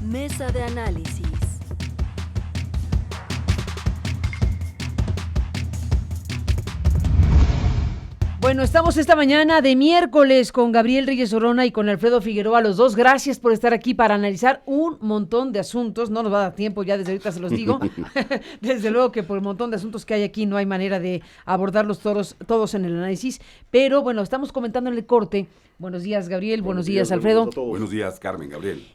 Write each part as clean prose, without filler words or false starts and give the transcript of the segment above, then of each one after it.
Mesa de análisis. Bueno, estamos esta mañana de miércoles con Gabriel Reyes Orona y con Alfredo Figueroa, los dos. Gracias por estar aquí para analizar un montón de asuntos. No nos va a dar tiempo, ya desde ahorita se los digo. Desde luego que por el montón de asuntos que hay aquí no hay manera de abordarlos todos en el análisis. Pero bueno, estamos comentando en el corte. Buenos días, Gabriel. Buenos días, Alfredo. Buenos días, Carmen, Gabriel.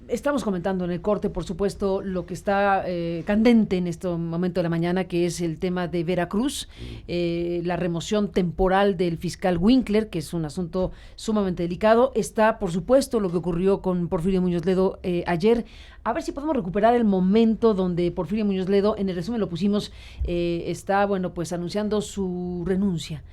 Estamos comentando en el corte, por supuesto, lo que está candente en este momento de la mañana, que es el tema de Veracruz, la remoción temporal del fiscal Winkler, que es un asunto sumamente delicado. Está, por supuesto, lo que ocurrió con Porfirio Muñoz Ledo ayer. A ver si podemos recuperar el momento donde Porfirio Muñoz Ledo, en el resumen lo pusimos, está, bueno, pues anunciando su renuncia.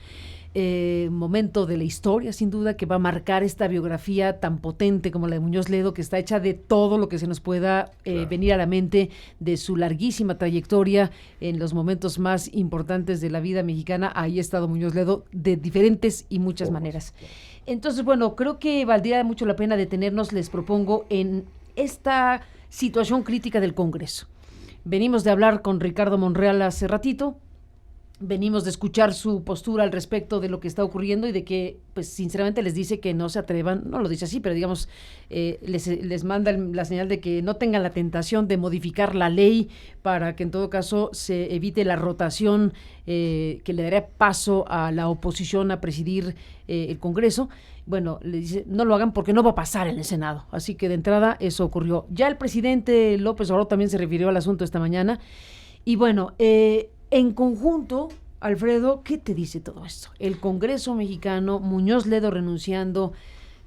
Momento de la historia, sin duda, que va a marcar esta biografía tan potente como la de Muñoz Ledo, que está hecha de todo lo que se nos pueda venir a la mente de su larguísima trayectoria en los momentos más importantes de la vida mexicana. Ahí ha estado Muñoz Ledo de diferentes y muchas maneras. Entonces, bueno, creo que valdría mucho la pena detenernos, les propongo, en esta situación crítica del Congreso. Venimos de hablar con Ricardo Monreal hace ratito. Venimos de escuchar su postura al respecto de lo que está ocurriendo y de que, pues, sinceramente les dice que no se atrevan, no lo dice así, pero digamos, les manda la señal de que no tengan la tentación de modificar la ley para que en todo caso se evite la rotación que le daría paso a la oposición a presidir el Congreso. Bueno, le dice, no lo hagan porque no va a pasar en el Senado. Así que de entrada eso ocurrió. Ya el presidente López Obrador también se refirió al asunto esta mañana. Y bueno, en conjunto, Alfredo, ¿qué te dice todo esto? El Congreso mexicano, Muñoz Ledo renunciando,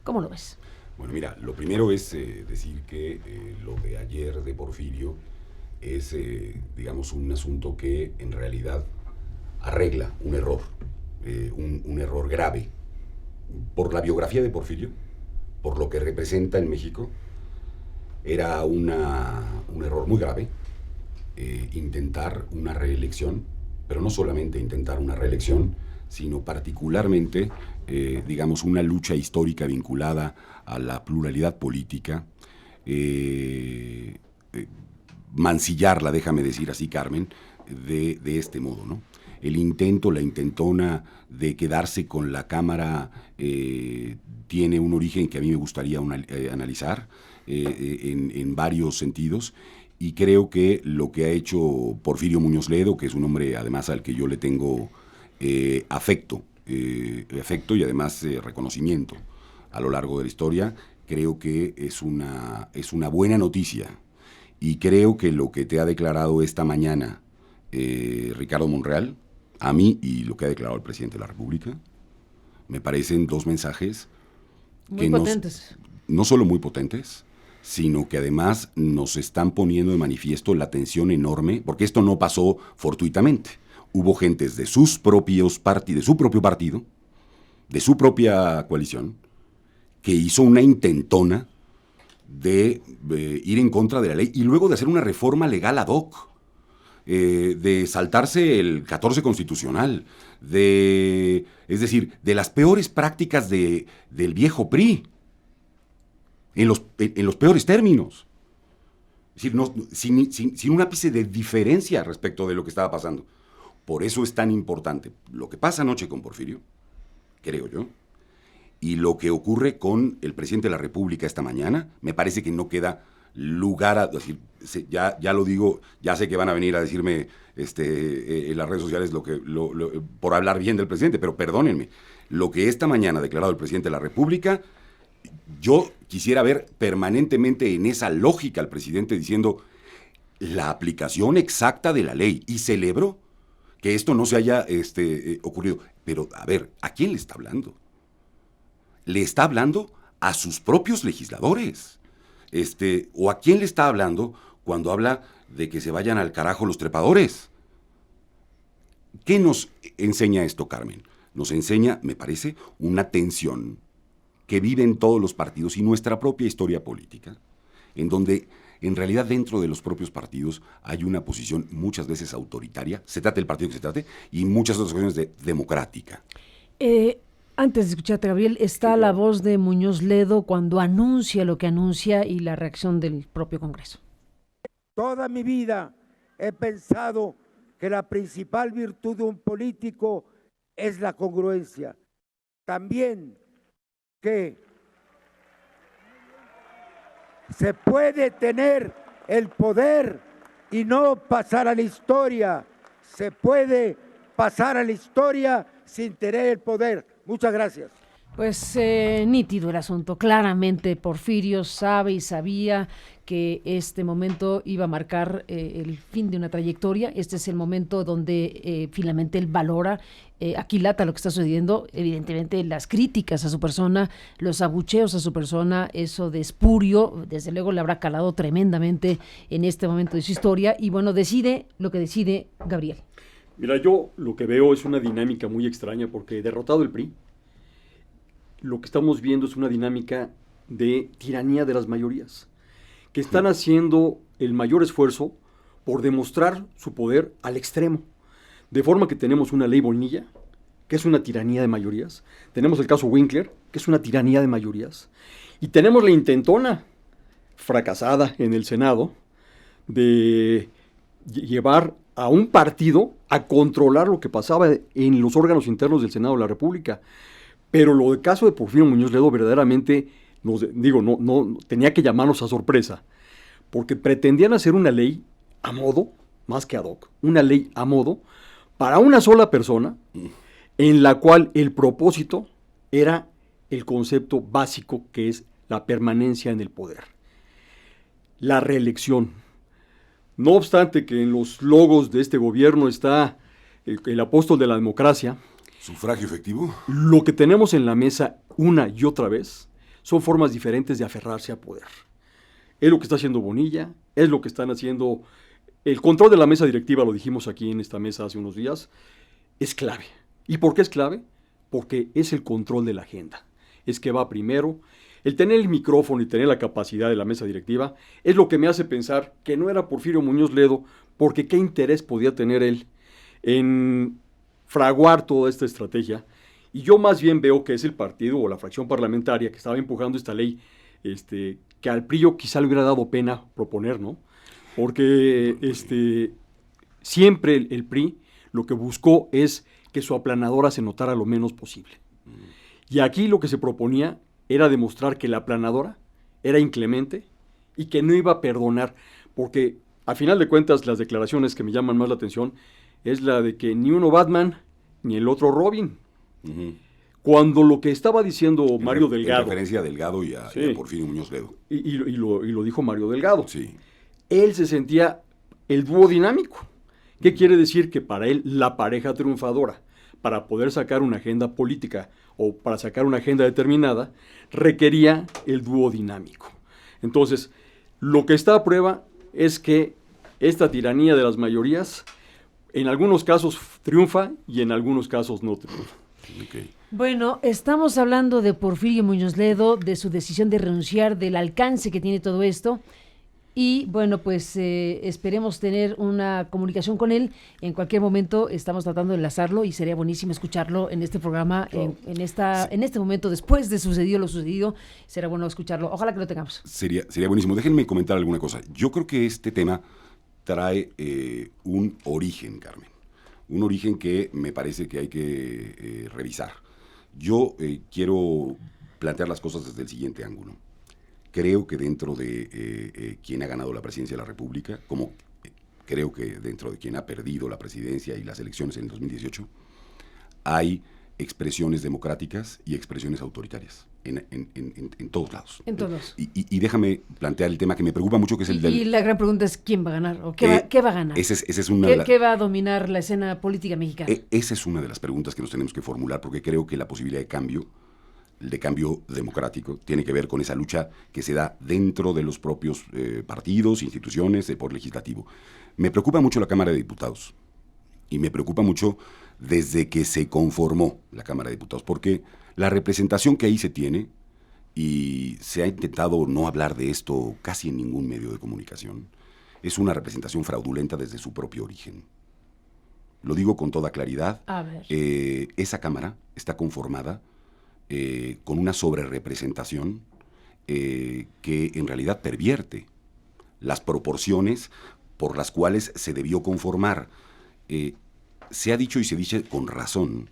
¿cómo lo ves? Bueno, mira, lo primero es decir que lo de ayer de Porfirio es, digamos, un asunto que en realidad arregla un error, un error grave. Por la biografía de Porfirio, por lo que representa en México, era un error muy grave. Intentar una reelección, pero no solamente intentar una reelección, sino particularmente, digamos, una lucha histórica vinculada a la pluralidad política, mancillarla, déjame decir así, Carmen, de este modo, ¿no? El intento, la intentona de quedarse con la Cámara tiene un origen que a mí me gustaría analizar en varios sentidos. Y creo que lo que ha hecho Porfirio Muñoz Ledo, que es un hombre además al que yo le tengo afecto y además reconocimiento a lo largo de la historia, creo que es una buena noticia. Y creo que lo que te ha declarado esta mañana Ricardo Monreal, a mí, y lo que ha declarado el presidente de la República, me parecen dos mensajes muy potentes. No solo muy potentes, sino que además nos están poniendo de manifiesto la tensión enorme, porque esto no pasó fortuitamente. Hubo gentes de sus propios de su propio partido, de su propia coalición, que hizo una intentona de ir en contra de la ley y luego de hacer una reforma legal ad hoc, de saltarse el 14 constitucional, es decir, de las peores prácticas del viejo PRI. En los peores términos. Es decir, sin un ápice de diferencia respecto de lo que estaba pasando. Por eso es tan importante lo que pasa anoche con Porfirio, creo yo, y lo que ocurre con el presidente de la República esta mañana. Me parece que no queda lugar a decir, ya lo digo, ya sé que van a venir a decirme en las redes sociales por hablar bien del presidente, pero perdónenme, lo que esta mañana ha declarado el presidente de la República, yo quisiera ver permanentemente en esa lógica al presidente diciendo la aplicación exacta de la ley, y celebro que esto no se haya ocurrido. Pero, a ver, ¿a quién le está hablando? Le está hablando a sus propios legisladores. ¿O a quién le está hablando cuando habla de que se vayan al carajo los trepadores? ¿Qué nos enseña esto, Carmen? Nos enseña, me parece, una tensión que viven todos los partidos y nuestra propia historia política, en donde en realidad dentro de los propios partidos hay una posición muchas veces autoritaria, se trate del partido que se trate, y muchas otras ocasiones democrática. Antes de escucharte, Gabriel, está Sí, la claro. voz de Muñoz Ledo cuando anuncia lo que anuncia y la reacción del propio Congreso. Toda mi vida he pensado que la principal virtud de un político es la congruencia. También que se puede tener el poder y no pasar a la historia. Se puede pasar a la historia sin tener el poder. Muchas gracias. Pues nítido el asunto. Claramente Porfirio sabe y sabía que este momento iba a marcar el fin de una trayectoria. Este es el momento donde finalmente él valora, aquilata lo que está sucediendo. Evidentemente las críticas a su persona, los abucheos a su persona, eso de espurio, desde luego le habrá calado tremendamente en este momento de su historia. Y bueno, decide lo que decide Gabriel. Mira, yo lo que veo es una dinámica muy extraña porque derrotado el PRI, lo que estamos viendo es una dinámica de tiranía de las mayorías, que están haciendo el mayor esfuerzo por demostrar su poder al extremo. De forma que tenemos una ley Bonilla, que es una tiranía de mayorías, tenemos el caso Winkler, que es una tiranía de mayorías, y tenemos la intentona, fracasada en el Senado, de llevar a un partido a controlar lo que pasaba en los órganos internos del Senado de la República. Pero lo del caso de Porfirio Muñoz Ledo verdaderamente, no tenía que llamarnos a sorpresa, porque pretendían hacer una ley a modo, más que ad hoc, una ley a modo, para una sola persona, en la cual el propósito era el concepto básico que es la permanencia en el poder, la reelección. No obstante que en los logos de este gobierno está el apóstol de la democracia, ¿Sufragio efectivo? lo que tenemos en la mesa una y otra vez son formas diferentes de aferrarse a poder. Es lo que está haciendo Bonilla, es lo que están haciendo. El control de la mesa directiva, lo dijimos aquí en esta mesa hace unos días, es clave. ¿Y por qué es clave? Porque es el control de la agenda. Es que va primero. El tener el micrófono y tener la capacidad de la mesa directiva es lo que me hace pensar que no era Porfirio Muñoz Ledo, porque qué interés podía tener él en fraguar toda esta estrategia. Y yo más bien veo que es el partido o la fracción parlamentaria que estaba empujando esta ley, que al PRI quizá le hubiera dado pena proponer, ¿no? Porque siempre el PRI lo que buscó es que su aplanadora se notara lo menos posible. Y aquí lo que se proponía era demostrar que la aplanadora era inclemente y que no iba a perdonar, porque a final de cuentas las declaraciones que me llaman más la atención es la de que ni uno Batman ni el otro Robin. Uh-huh. Cuando lo que estaba diciendo Mario Delgado... En referencia a Delgado y a Porfirio Muñoz Ledo. Y lo dijo Mario Delgado. Sí. Él se sentía el dúo dinámico. ¿Qué quiere decir? Que para él la pareja triunfadora, para poder sacar una agenda política o para sacar una agenda determinada, requería el dúo dinámico. Entonces, lo que está a prueba es que esta tiranía de las mayorías en algunos casos triunfa y en algunos casos no triunfa. Okay. Bueno, estamos hablando de Porfirio Muñoz Ledo, de su decisión de renunciar, del alcance que tiene todo esto. Y bueno, pues esperemos tener una comunicación con él. En cualquier momento estamos tratando de enlazarlo y sería buenísimo escucharlo en este programa, Claro. en este momento, después de lo sucedido. Será bueno escucharlo. Ojalá que lo tengamos. Sería buenísimo. Déjenme comentar alguna cosa. Yo creo que este tema trae un origen, Carmen. Un origen que me parece que hay que revisar. Yo quiero plantear las cosas desde el siguiente ángulo. Creo que dentro de quien ha ganado la presidencia de la República, como creo que dentro de quien ha perdido la presidencia y las elecciones en el 2018, hay expresiones democráticas y expresiones autoritarias en todos lados. En todos. Y déjame plantear el tema que me preocupa mucho, que es el del... Y la gran pregunta es ¿quién va a ganar? ¿O qué va a ganar? Esa es una ¿Qué va a dominar la escena política mexicana? Esa es una de las preguntas que nos tenemos que formular, porque creo que la posibilidad de cambio democrático tiene que ver con esa lucha que se da dentro de los propios partidos, instituciones, de poder legislativo. Me preocupa mucho la Cámara de Diputados y me preocupa mucho desde que se conformó la Cámara de Diputados, porque la representación que ahí se tiene, y se ha intentado no hablar de esto casi en ningún medio de comunicación, es una representación fraudulenta desde su propio origen. Lo digo con toda claridad. A ver. Esa Cámara está conformada con una sobrerepresentación que en realidad pervierte las proporciones por las cuales se debió conformar. Se ha dicho y se dice con razón,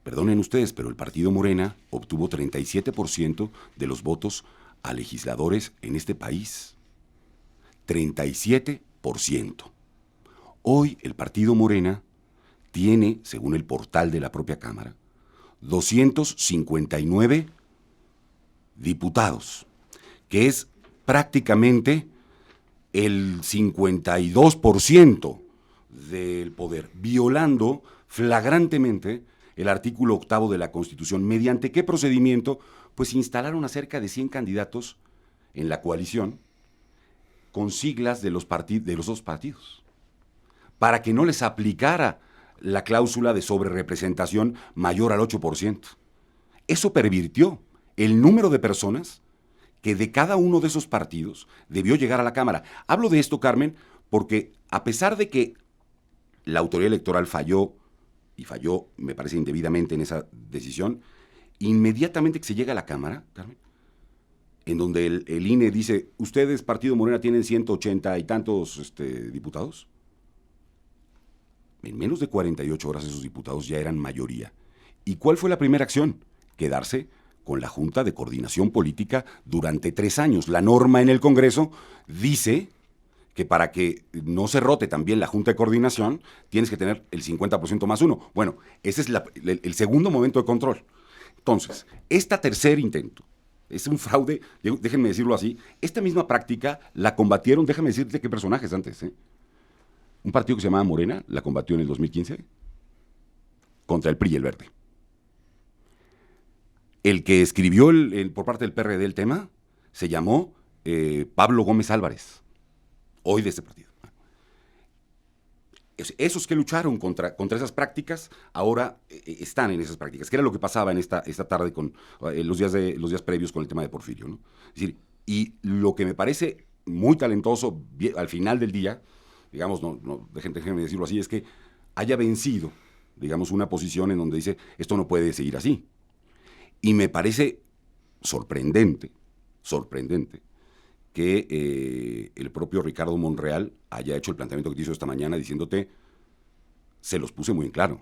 perdonen ustedes, pero el partido Morena obtuvo 37% de los votos a legisladores en este país. 37%. Hoy el partido Morena tiene, según el portal de la propia Cámara, 259 diputados, que es prácticamente el 52% del poder, violando flagrantemente el artículo 8 de la Constitución. ¿Mediante qué procedimiento? Pues instalaron a cerca de 100 candidatos en la coalición con siglas de los dos partidos, para que no les aplicara la cláusula de sobrerepresentación mayor al 8%. Eso pervirtió el número de personas que de cada uno de esos partidos debió llegar a la Cámara. Hablo de esto, Carmen, porque a pesar de que la autoridad electoral falló, me parece indebidamente en esa decisión, inmediatamente que se llega a la Cámara, Carmen, en donde el INE dice, ustedes, Partido Morena, tienen 180 y tantos diputados. En menos de 48 horas esos diputados ya eran mayoría. ¿Y cuál fue la primera acción? Quedarse con la Junta de Coordinación Política durante 3 años. La norma en el Congreso dice que para que no se rote también la Junta de Coordinación, tienes que tener el 50% más 1. Bueno, ese es el segundo momento de control. Entonces, tercer intento, es un fraude, déjenme decirlo así, esta misma práctica la combatieron, déjame decirte qué personajes antes, un partido que se llamaba Morena, la combatió en el 2015 contra el PRI y el Verde. El que escribió por parte del PRD el tema se llamó Pablo Gómez Álvarez, hoy de este partido. Esos que lucharon contra esas prácticas ahora están en esas prácticas, que era lo que pasaba en esta tarde con los días previos con el tema de Porfirio, ¿no? Es decir, y lo que me parece muy talentoso al final del día, digamos, déjenme decirlo así, es que haya vencido, digamos, una posición en donde dice, esto no puede seguir así. Y me parece sorprendente que el propio Ricardo Monreal haya hecho el planteamiento que te hizo esta mañana diciéndote, se los puse muy en claro,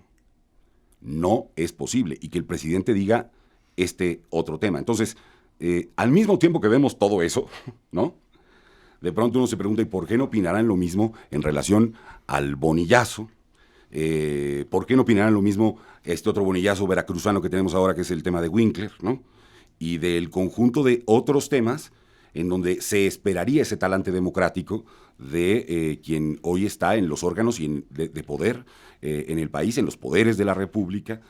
no es posible, y que el presidente diga este otro tema. Entonces, al mismo tiempo que vemos todo eso, ¿no? De pronto uno se pregunta, ¿y por qué no opinarán lo mismo en relación al bonillazo? ¿Por qué no opinarán lo mismo este otro bonillazo veracruzano que tenemos ahora, que es el tema de Winkler, ¿no? Y del conjunto de otros temas en donde se esperaría ese talante democrático de quien hoy está en los órganos de poder en el país, en los poderes de la República.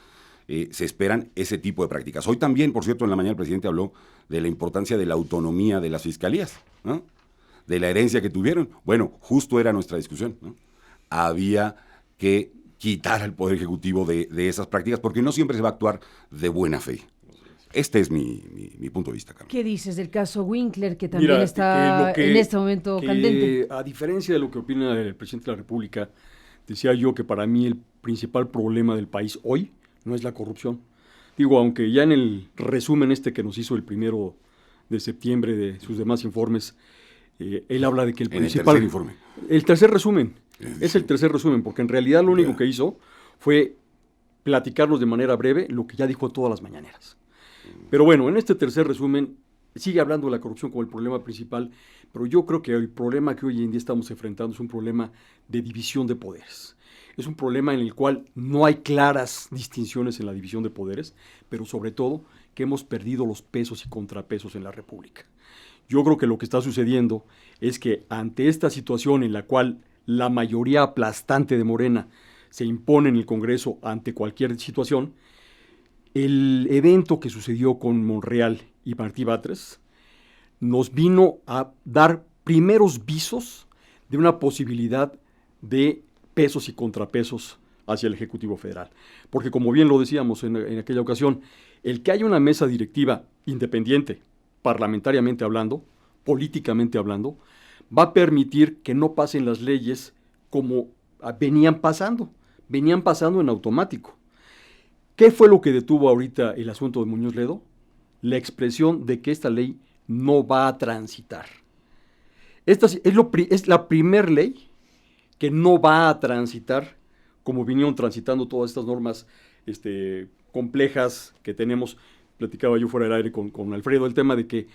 Se esperan ese tipo de prácticas. Hoy también, por cierto, en la mañana el presidente habló de la importancia de la autonomía de las fiscalías, ¿no? De la herencia que tuvieron. Bueno, justo era nuestra discusión, ¿no? Había que quitar al Poder Ejecutivo de esas prácticas, porque no siempre se va a actuar de buena fe. Este es mi punto de vista, Carmen. ¿Qué dices del caso Winkler, que también está en este momento candente? A diferencia de lo que opina el presidente de la República, decía yo que para mí el principal problema del país hoy no es la corrupción. Digo, aunque ya en el resumen que nos hizo el 1 de septiembre de sus demás informes, él habla de que el principal... el tercer informe. El tercer resumen. Es el tercer resumen, porque en realidad lo único que hizo fue platicarnos de manera breve lo que ya dijo todas las mañaneras. Pero bueno, en este tercer resumen sigue hablando de la corrupción como el problema principal, pero yo creo que el problema que hoy en día estamos enfrentando es un problema de división de poderes. Es un problema en el cual no hay claras distinciones en la división de poderes, pero sobre todo que hemos perdido los pesos y contrapesos en la República. Yo creo que lo que está sucediendo es que ante esta situación en la cual la mayoría aplastante de Morena se impone en el Congreso ante cualquier situación, el evento que sucedió con Monreal y Martí Batres nos vino a dar primeros visos de una posibilidad de pesos y contrapesos hacia el Ejecutivo Federal. Porque como bien lo decíamos en aquella ocasión, el que haya una mesa directiva independiente, parlamentariamente hablando, políticamente hablando, va a permitir que no pasen las leyes como venían pasando en automático. ¿Qué fue lo que detuvo ahorita el asunto de Muñoz Ledo? La expresión de que esta ley no va a transitar. Esta es la primer ley que no va a transitar como vinieron transitando todas estas normas complejas que tenemos. Platicaba yo fuera del aire con Alfredo el tema de que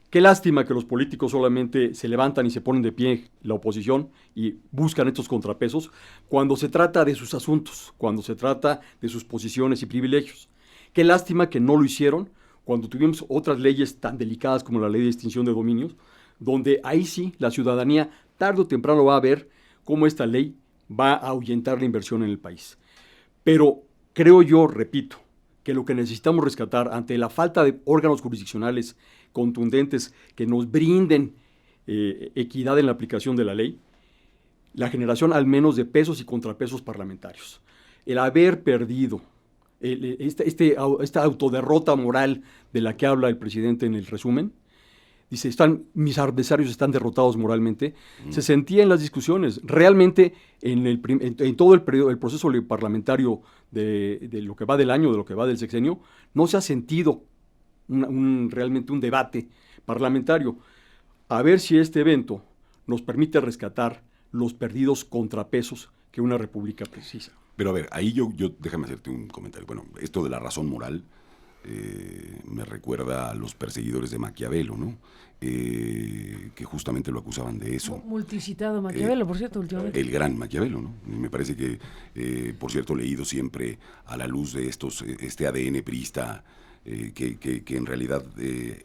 qué lástima que los políticos solamente se levantan y se ponen de pie la oposición y buscan estos contrapesos cuando se trata de sus asuntos, cuando se trata de sus posiciones y privilegios. Qué lástima que no lo hicieron cuando tuvimos otras leyes tan delicadas como la ley de extinción de dominios, donde ahí sí la ciudadanía tarde o temprano va a ver cómo esta ley va a ahuyentar la inversión en el país. Pero creo yo, repito, que lo que necesitamos rescatar ante la falta de órganos jurisdiccionales contundentes que nos brinden equidad en la aplicación de la ley, la generación al menos de pesos y contrapesos parlamentarios. El haber perdido esta autoderrota moral de la que habla el presidente en el resumen, dice, mis adversarios están derrotados moralmente, se sentía en las discusiones. Realmente en todo el proceso parlamentario de lo que va del año, de lo que va del sexenio, no se ha sentido realmente un debate parlamentario. A ver si este evento nos permite rescatar los perdidos contrapesos que una república precisa. Pero a ver, ahí yo déjame hacerte un comentario. Bueno, esto de la razón moral me recuerda a los perseguidores de Maquiavelo, ¿no? Que justamente lo acusaban de eso. Multicitado Maquiavelo, por cierto, últimamente. El gran Maquiavelo, ¿no? Y me parece que, por cierto, leído siempre a la luz de este ADN priista, que en realidad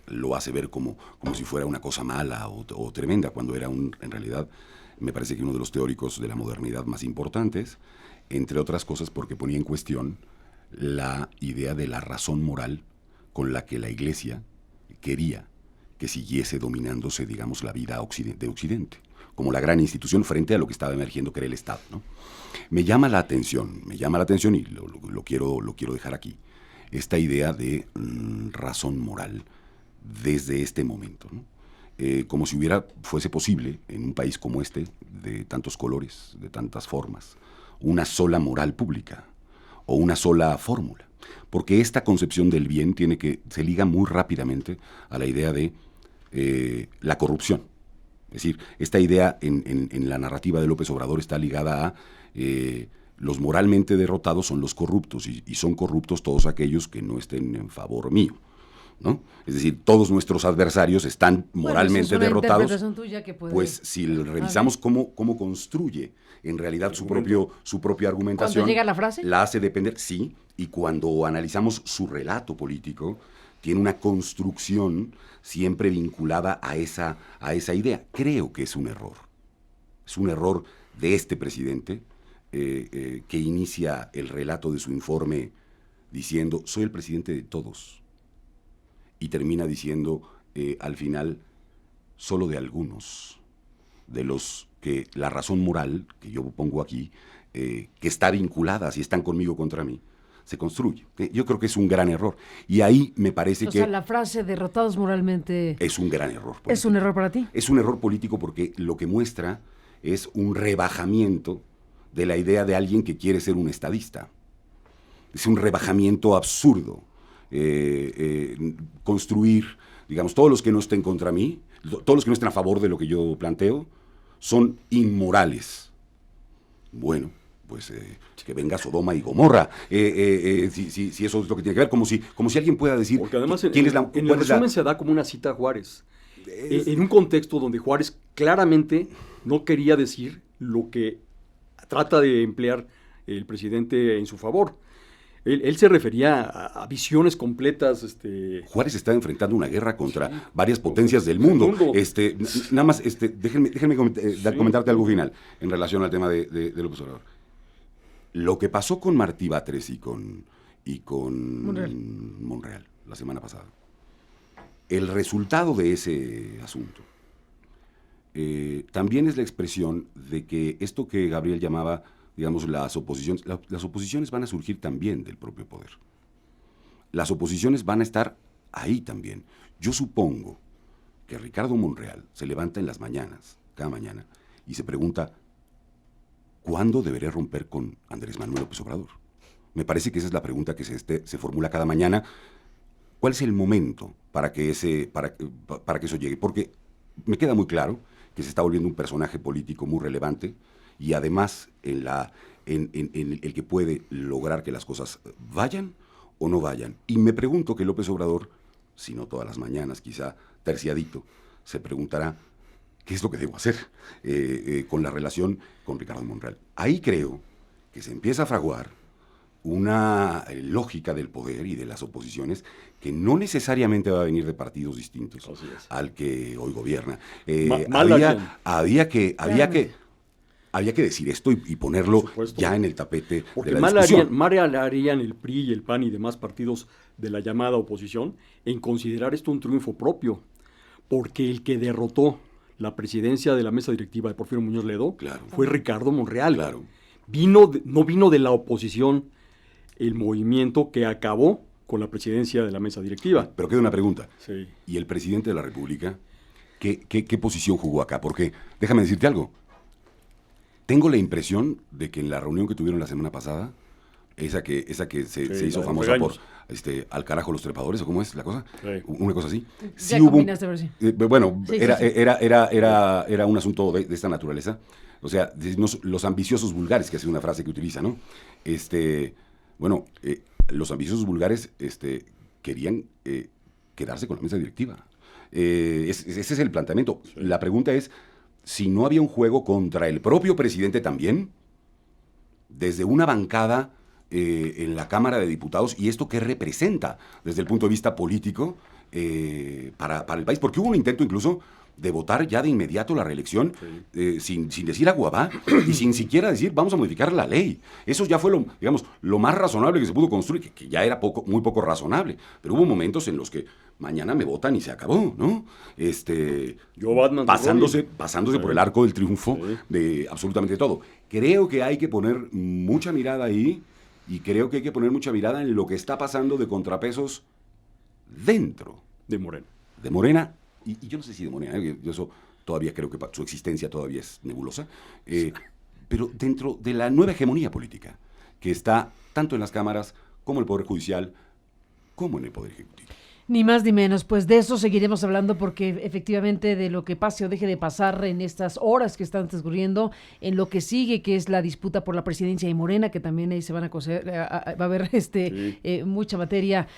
lo hace ver como si fuera una cosa mala o tremenda, cuando era en realidad, me parece que uno de los teóricos de la modernidad más importantes, entre otras cosas porque ponía en cuestión la idea de la razón moral con la que la Iglesia quería que siguiese dominándose, digamos, la vida de Occidente, como la gran institución frente a lo que estaba emergiendo, que era el Estado, ¿no? Me llama la atención y lo quiero dejar aquí, esta idea de razón moral desde este momento, ¿no? Como si fuese posible en un país como este, de tantos colores, de tantas formas, una sola moral pública o una sola fórmula, porque esta concepción del bien se liga muy rápidamente a la idea de la corrupción. Es decir, esta idea en la narrativa de López Obrador está ligada a los moralmente derrotados son los corruptos, y son corruptos todos aquellos que no estén en favor mío, ¿no? Es decir, todos nuestros adversarios están moralmente derrotados. Pues si revisamos cómo construye en realidad su propia argumentación, ¿cuando llega la frase? La hace depender, sí, y cuando analizamos su relato político, tiene una construcción siempre vinculada a esa idea. Creo que es un error de este presidente, que inicia el relato de su informe diciendo, soy el presidente de todos, y termina diciendo al final, solo de algunos, de los que la razón moral, que yo pongo aquí, que está vinculada, si están conmigo o contra mí, se construye. Yo creo que es un gran error. Y ahí me parece que... O sea, la frase derrotados moralmente... Es un gran error político. ¿Es un error para ti? Es un error político porque lo que muestra es un rebajamiento de la idea de alguien que quiere ser un estadista. Es un rebajamiento absurdo. Construir, digamos, todos los que no estén contra mí, todos los que no estén a favor de lo que yo planteo, son inmorales. Bueno, pues que venga Sodoma y Gomorra, si eso es lo que tiene que ver, como si alguien pueda decir... Porque además en el resumen se da como una cita a Juárez, en un contexto donde Juárez claramente no quería decir lo que trata de emplear el presidente en su favor. Él se refería a visiones completas. Juárez está enfrentando una guerra contra varias potencias del mundo. Nada más, déjenme comentarte algo final en relación al tema de López Obrador. Lo que pasó con Martí Batres y con Monreal la semana pasada, el resultado de ese asunto también es la expresión de que esto que Gabriel llamaba, digamos, las oposiciones van a surgir también del propio poder. Las oposiciones van a estar ahí también. Yo supongo que Ricardo Monreal se levanta en las mañanas, cada mañana, y se pregunta, ¿cuándo deberé romper con Andrés Manuel López Obrador? Me parece que esa es la pregunta que se formula cada mañana. ¿Cuál es el momento para que eso llegue? Porque me queda muy claro que se está volviendo un personaje político muy relevante y además en el que puede lograr que las cosas vayan o no vayan. Y me pregunto que López Obrador, si no todas las mañanas, quizá terciadito, se preguntará qué es lo que debo hacer con la relación con Ricardo Monreal. Ahí creo que se empieza a fraguar una lógica del poder y de las oposiciones que no necesariamente va a venir de partidos distintos al que hoy gobierna. Había que decir esto y ponerlo ya en el tapete porque de la discusión. mal harían el PRI y el PAN y demás partidos de la llamada oposición en considerar esto un triunfo propio, porque el que derrotó la presidencia de la mesa directiva de Porfirio Muñoz Ledo fue Ricardo Monreal. Claro. No vino de la oposición el movimiento que acabó con la presidencia de la mesa directiva. Pero queda una pregunta. Sí. ¿Y el presidente de la República qué posición jugó acá? Porque, déjame decirte algo, tengo la impresión de que en la reunión que tuvieron la semana pasada, esa que se hizo famosa por al carajo los trepadores, o cómo es la cosa, una cosa así. Sí hubo bueno, era un asunto de esta naturaleza. O sea, los ambiciosos vulgares, que ha sido una frase que utiliza, ¿no? Los ambiciosos vulgares querían quedarse con la mesa directiva. Ese es el planteamiento. Sí. La pregunta es si no había un juego contra el propio presidente también, desde una bancada en la Cámara de Diputados, y esto qué representa desde el punto de vista político para el país, porque hubo un intento incluso de votar ya de inmediato la reelección, sin decir agua va, y sin siquiera decir vamos a modificar la ley. Eso ya fue lo más razonable que se pudo construir, que ya era muy poco razonable, pero hubo momentos en los que mañana me votan y se acabó, ¿no? Pasándose por el arco del triunfo de absolutamente todo. Creo que hay que poner mucha mirada ahí, y creo que hay que poner mucha mirada en lo que está pasando de contrapesos dentro de Morena. De Morena, y yo no sé si de Morena, yo eso todavía creo que su existencia todavía es nebulosa, pero dentro de la nueva hegemonía política, que está tanto en las cámaras, como en el Poder Judicial, como en el Poder Ejecutivo. Ni más ni menos, pues de eso seguiremos hablando porque efectivamente de lo que pase o deje de pasar en estas horas que están transcurriendo, en lo que sigue, que es la disputa por la presidencia de Morena, que también ahí se van a coser, va a haber mucha materia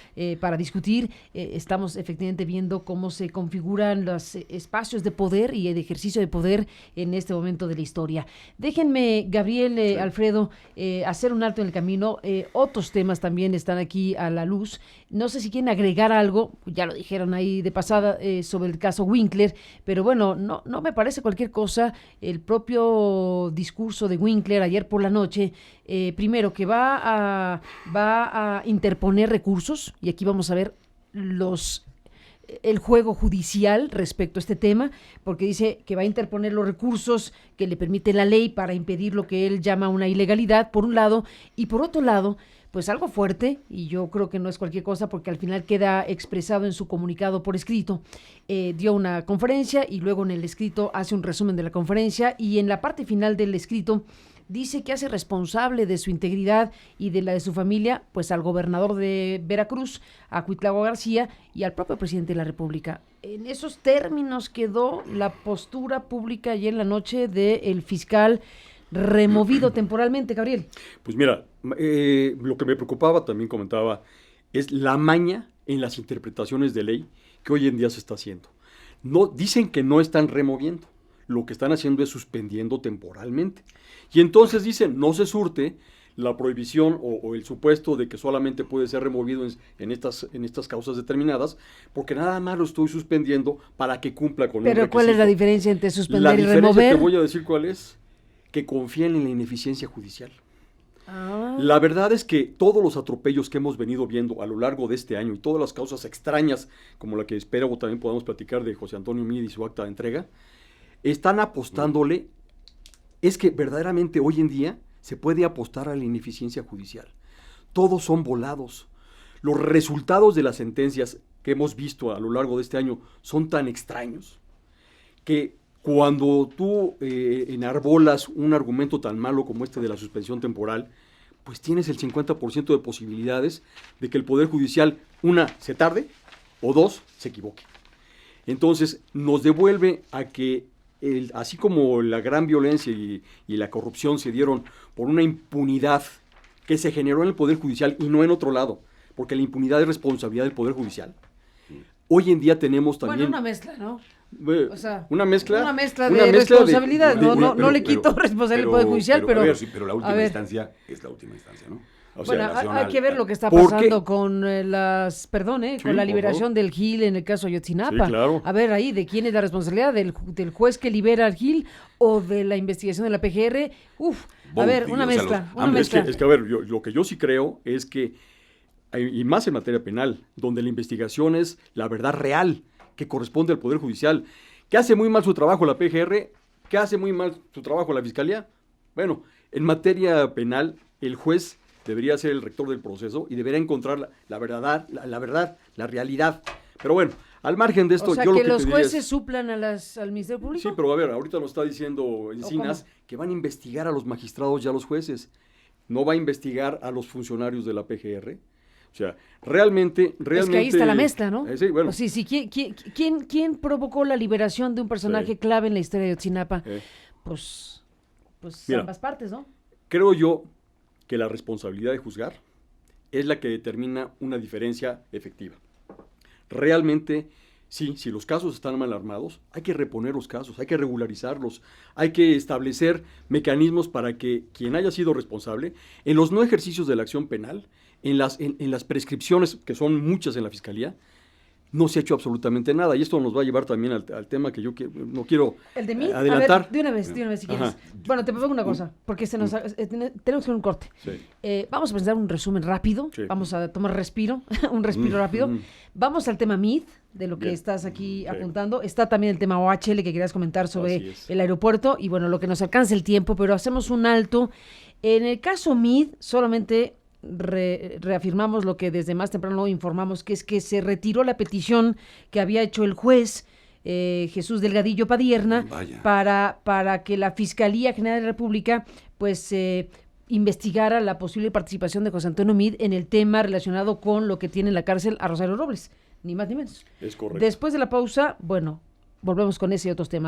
para discutir. Estamos efectivamente viendo cómo se configuran los espacios de poder y el ejercicio de poder en este momento de la historia. Déjenme, Gabriel, Alfredo, hacer un alto en el camino. Otros temas también están aquí a la luz. No sé si quieren agregar algo, ya lo dijeron ahí de pasada sobre el caso Winkler, pero bueno, no me parece cualquier cosa. El propio discurso de Winkler ayer por la noche, primero que va a interponer recursos, y aquí vamos a ver el juego judicial respecto a este tema, porque dice que va a interponer los recursos que le permite la ley para impedir lo que él llama una ilegalidad, por un lado, y por otro lado, pues algo fuerte, y yo creo que no es cualquier cosa porque al final queda expresado en su comunicado por escrito. Dio una conferencia y luego en el escrito hace un resumen de la conferencia, y en la parte final del escrito dice que hace responsable de su integridad y de la de su familia, pues al gobernador de Veracruz, a Cuitlagua García, y al propio presidente de la República. En esos términos quedó la postura pública ayer en la noche del fiscal removido temporalmente, Gabriel. Pues mira, lo que me preocupaba, también comentaba, es la maña en las interpretaciones de ley que hoy en día se está haciendo. No, dicen que no están removiendo, lo que están haciendo es suspendiendo temporalmente. Y entonces dicen, no se surte la prohibición o el supuesto de que solamente puede ser removido en estas causas determinadas, porque nada más lo estoy suspendiendo para que cumpla con un requisito. Pero ¿cuál es la diferencia entre suspender y remover? La diferencia te voy a decir cuál es, que confían en la ineficiencia judicial. La verdad es que todos los atropellos que hemos venido viendo a lo largo de este año y todas las causas extrañas, como la que espero también podamos platicar de José Antonio Meade y su acta de entrega, están apostándole. Es que verdaderamente hoy en día se puede apostar a la ineficiencia judicial. Todos son volados. Los resultados de las sentencias que hemos visto a lo largo de este año son tan extraños que cuando tú enarbolas un argumento tan malo como este de la suspensión temporal, pues tienes el 50% de posibilidades de que el Poder Judicial, una, se tarde, o dos, se equivoque. Entonces, nos devuelve a que, así como la gran violencia y la corrupción se dieron por una impunidad que se generó en el Poder Judicial y no en otro lado, porque la impunidad es responsabilidad del Poder Judicial. Hoy en día tenemos también... Bueno, una mezcla, ¿no? O sea, una mezcla de responsabilidad. No le quito responsabilidad al Poder Judicial, pero... Pero la última instancia es la última instancia, ¿no? O sea, bueno, hay que ver lo que está pasando con con la liberación del Gil en el caso Ayotzinapa. Sí, claro. A ver, ahí, ¿de quién es la responsabilidad? ¿Del juez que libera al Gil o de la investigación de la PGR? A ver, una mezcla. Es que, a ver, lo que yo sí creo es que, y más en materia penal, donde la investigación es la verdad real que corresponde al Poder Judicial, que hace muy mal su trabajo la PGR, que hace muy mal su trabajo la Fiscalía. Bueno, en materia penal, el juez debería ser el rector del proceso y debería encontrar la verdad, la realidad. Pero bueno, al margen de esto, o sea, yo que lo que los te diría jueces suplan al Ministerio Público. Sí, pero a ver, ahorita nos está diciendo Encinas que van a investigar a los magistrados y a los jueces. No va a investigar a los funcionarios de la PGR. O sea, realmente... Es que ahí está la mezcla, ¿no? Sí, bueno. Sí, ¿quién provocó la liberación de un personaje clave en la historia de Ayotzinapa? Pues mira, ambas partes, ¿no? Creo yo que la responsabilidad de juzgar es la que determina una diferencia efectiva. Realmente, sí, si los casos están mal armados, hay que reponer los casos, hay que regularizarlos, hay que establecer mecanismos para que quien haya sido responsable, en los no ejercicios de la acción penal, en las prescripciones, que son muchas en la Fiscalía, no se ha hecho absolutamente nada. Y esto nos va a llevar también al tema que yo no quiero ¿El de mí? adelantar. A ver, de una vez, si quieres. Bueno, te propongo una cosa, porque tenemos que hacer un corte. Sí. Vamos a pensar un resumen rápido, vamos a tomar respiro, un respiro rápido. Vamos al tema MID, de lo que estás aquí apuntando. Está también el tema OHL que querías comentar sobre el aeropuerto, y bueno, lo que nos alcance el tiempo, pero hacemos un alto. En el caso MID, solamente... reafirmamos lo que desde más temprano informamos, que es que se retiró la petición que había hecho el juez Jesús Delgadillo Padierna para que la Fiscalía General de la República pues investigara la posible participación de José Antonio Meade en el tema relacionado con lo que tiene en la cárcel a Rosario Robles, ni más ni menos. Es correcto. Después de la pausa, bueno, volvemos con ese y otros temas.